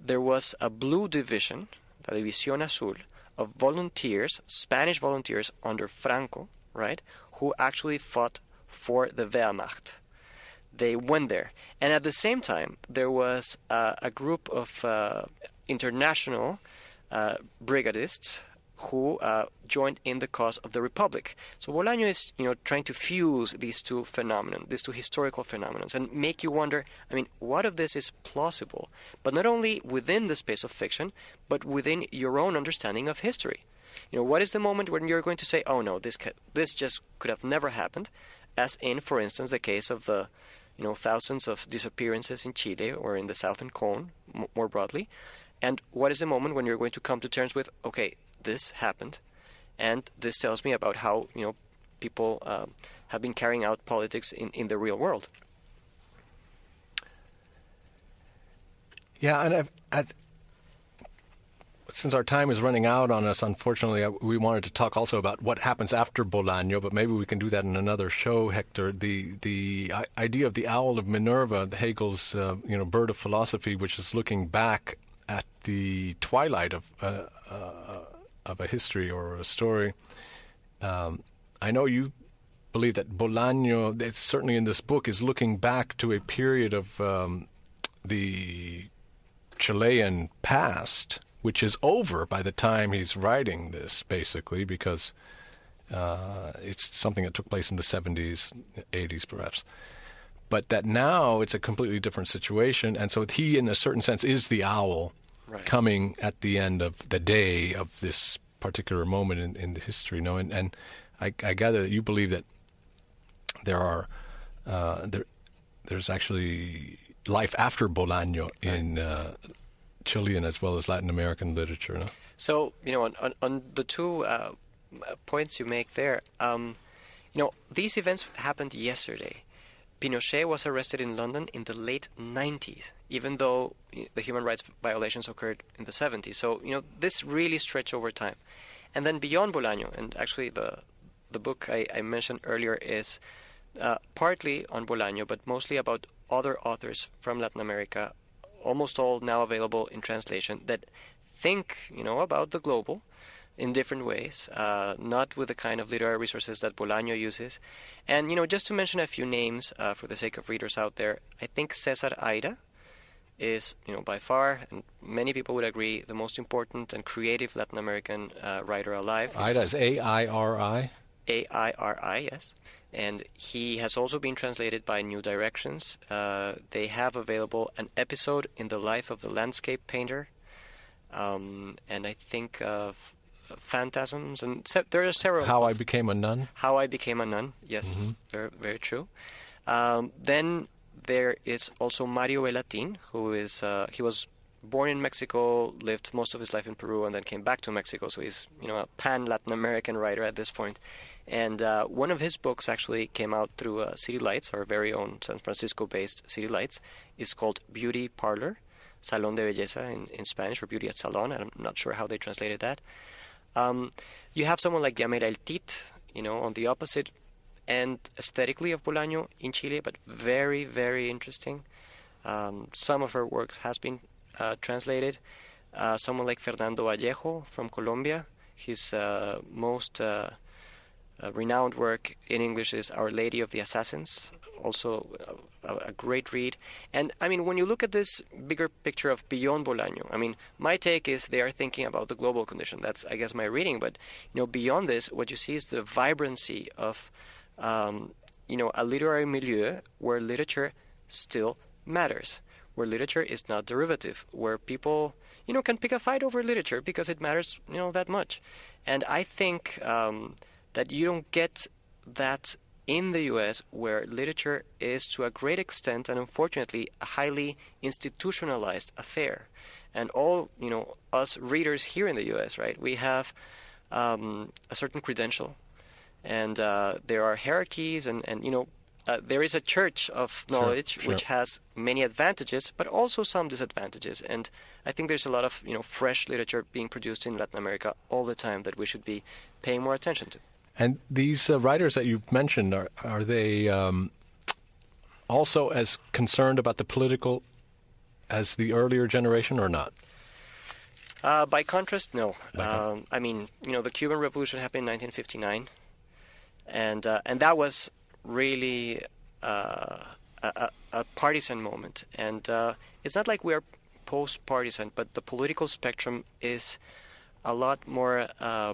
there was a blue division, la División Azul, of volunteers, Spanish volunteers under Franco, right, who actually fought for the Wehrmacht. They went there. And at the same time, there was a group of international brigadists who joined in the cause of the Republic. So Bolaño is, trying to fuse these two phenomena, these two historical phenomena, and make you wonder, I mean, what of this is plausible? But not only within the space of fiction, but within your own understanding of history. What is the moment when you're going to say, oh no, this just could have never happened, as in, for instance, the case of the, thousands of disappearances in Chile or in the Southern Cone, more broadly. And what is the moment when you're going to come to terms with, okay, this happened, and this tells me about how people have been carrying out politics in the real world. Yeah, and since our time is running out on us, unfortunately, we wanted to talk also about what happens after Bolaño, but maybe we can do that in another show, Hector. The idea of the owl of Minerva, Hegel's bird of philosophy, which is looking back at the twilight of a history or a story. I know you believe that Bolaño, certainly in this book, is looking back to a period of the Chilean past, which is over by the time he's writing this, basically, because it's something that took place in the 70s, 80s perhaps. But that now it's a completely different situation, and so he, in a certain sense, is the owl coming at the end of the day of this particular moment in the history. And I gather that you believe that there's actually life after Bolaño in Chilean as well as Latin American literature. No? So, on the two points you make there, these events happened yesterday. Pinochet was arrested in London in the late 90s, even though the human rights violations occurred in the 70s. So, this really stretched over time. And then beyond Bolaño, and actually the book I mentioned earlier is partly on Bolaño, but mostly about other authors from Latin America, almost all now available in translation, that think, about the global in different ways, not with the kind of literary resources that Bolaño uses. And, just to mention a few names for the sake of readers out there, I think César Aira is, by far, and many people would agree, the most important and creative Latin American writer alive. Aira is A-I-R-I? A-I-R-I, yes. And he has also been translated by New Directions. They have available an episode in the life of the landscape painter, and I think Phantasms, and there are several. How I Became a Nun? How I Became a Nun, yes, very, very true. Then there is also Mario Velatin, who is, he was born in Mexico, lived most of his life in Peru, and then came back to Mexico, so he's, a pan-Latin American writer at this point. And one of his books actually came out through City Lights, our very own San Francisco-based City Lights. It's called Beauty Parlor, Salón de Belleza in Spanish, or Beauty at Salón. I'm not sure how they translated that. You have someone like Yamela El Tit, on the opposite end aesthetically of Bolaño in Chile, but very, very interesting. Some of her works has been translated. Someone like Fernando Vallejo from Colombia. His most renowned work in English is Our Lady of the Assassins, also a great read. And, when you look at this bigger picture of beyond Bolaño, my take is they are thinking about the global condition. That's, I guess, my reading. But, beyond this, what you see is the vibrancy of, a literary milieu where literature still matters, where literature is not derivative, where people, can pick a fight over literature because it matters, that much. And I think that you don't get that in the U.S., where literature is to a great extent and unfortunately a highly institutionalized affair. And all, us readers here in the U.S., right, we have a certain credential. And there are hierarchies and there is a church of knowledge which has many advantages, but also some disadvantages. And I think there's a lot of, fresh literature being produced in Latin America all the time that we should be paying more attention to. And these writers that you've mentioned, are they also as concerned about the political as the earlier generation or not? By contrast, no. The Cuban Revolution happened in 1959, and that was really a partisan moment. And it's not like we're post-partisan, but the political spectrum is a lot more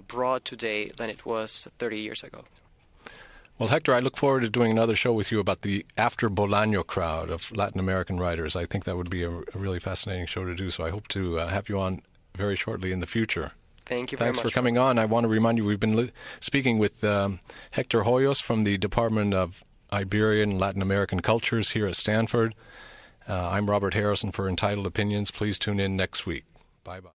broad today than it was 30 years ago. Well, Hector, I look forward to doing another show with you about the after Bolaño crowd of Latin American writers. I think that would be a really fascinating show to do, so I hope to have you on very shortly in the future. Thank you very much. Thanks for coming on. I want to remind you we've been speaking with Héctor Hoyos from the Department of Iberian and Latin American Cultures here at Stanford. I'm Robert Harrison for Entitled Opinions. Please tune in next week. Bye-bye.